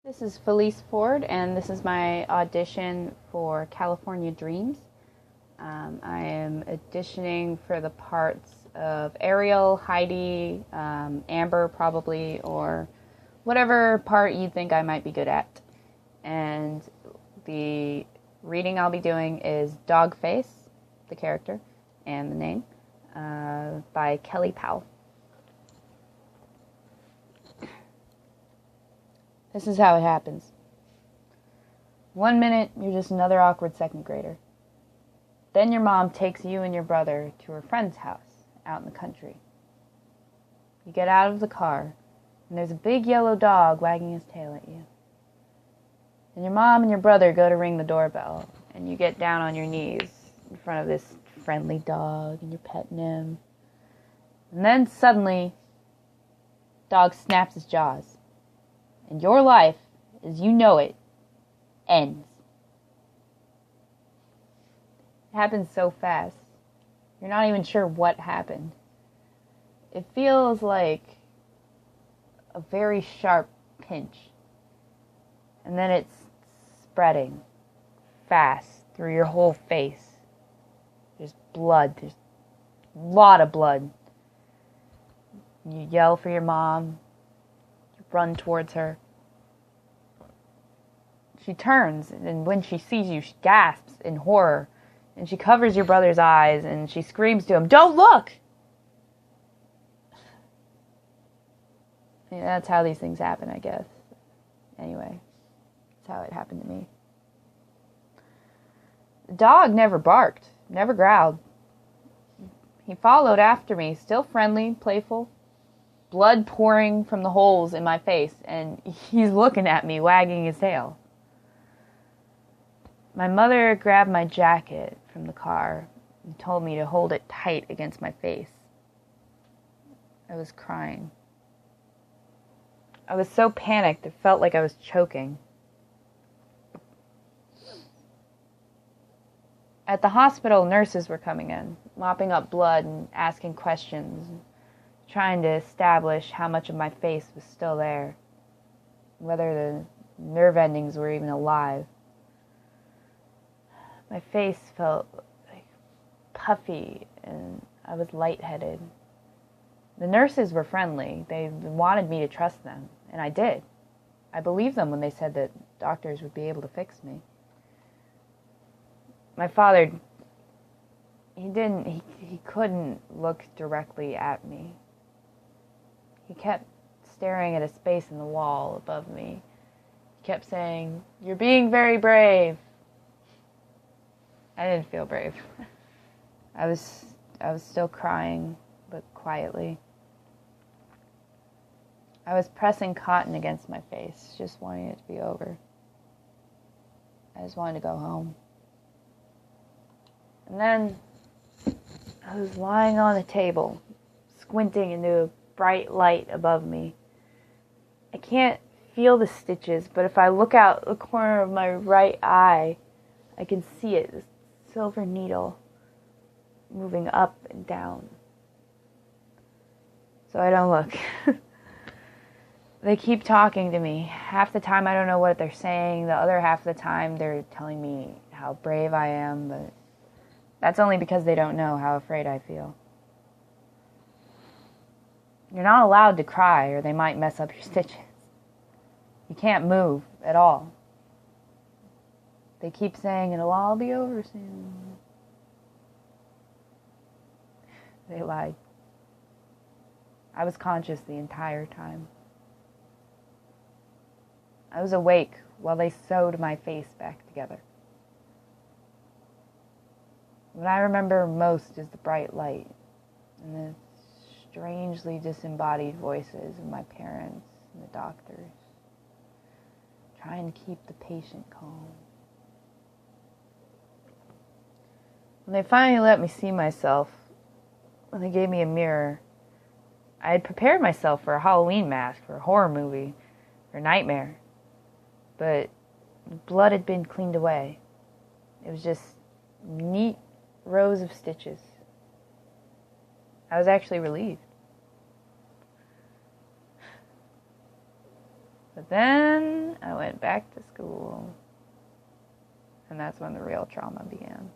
This is Felice Ford, and this is my audition for California Dreams. I am auditioning for the parts of Ariel, Heidi, Amber probably, or whatever part you think I might be good at. And the reading I'll be doing is Dogface, the character, and the name, by Kelly Powell. This is how it happens. 1 minute, you're just another awkward second grader. Then your mom takes you and your brother to her friend's house out in the country. You get out of the car, and there's a big yellow dog wagging his tail at you. And your mom and your brother go to ring the doorbell, and you get down on your knees in front of this friendly dog, and you're petting him. And then suddenly, dog snaps his jaws. And your life, as you know it, ends. It happens so fast. You're not even sure what happened. It feels like a very sharp pinch. And then it's spreading fast through your whole face. There's blood. There's a lot of blood. You yell for your mom. Run towards her. She turns, and when she sees you, she gasps in horror, and she covers your brother's eyes, and she screams to him, "Don't look!" Yeah, that's how these things happen, I guess. Anyway, that's how it happened to me. The dog never barked, never growled. He followed after me, still friendly, playful, blood pouring from the holes in my face, and he's looking at me, wagging his tail. My mother grabbed my jacket from the car and told me to hold it tight against my face. I was crying. I was so panicked, it felt like I was choking. At the hospital, nurses were coming in, mopping up blood and asking questions, trying to establish how much of my face was still there, whether the nerve endings were even alive. My face felt like puffy, and I was lightheaded. The nurses were friendly. They wanted me to trust them, and I did. I believed them when they said that doctors would be able to fix me. My father, he couldn't look directly at me. He kept staring at a space in the wall above me. He kept saying, "You're being very brave." I didn't feel brave. I was still crying, but quietly. I was pressing cotton against my face, just wanting it to be over. I just wanted to go home. And then I was lying on the table, squinting into a bright light above me. I can't feel the stitches, but if I look out the corner of my right eye, I can see it, this silver needle moving up and down. So I don't look. They keep talking to me. Half the time I don't know what they're saying. The other half of the time they're telling me how brave I am, but that's only because they don't know how afraid I feel. You're not allowed to cry or they might mess up your stitches. You can't move at all. They keep saying it'll all be over soon. They lied. I was conscious the entire time. I was awake while they sewed my face back together. What I remember most is the bright light and the strangely disembodied voices of my parents and the doctors, trying to keep the patient calm. When they finally let me see myself, when they gave me a mirror, I had prepared myself for a Halloween mask, for a horror movie, for a nightmare, but the blood had been cleaned away. It was just neat rows of stitches. I was actually relieved. But then I went back to school, and that's when the real trauma began.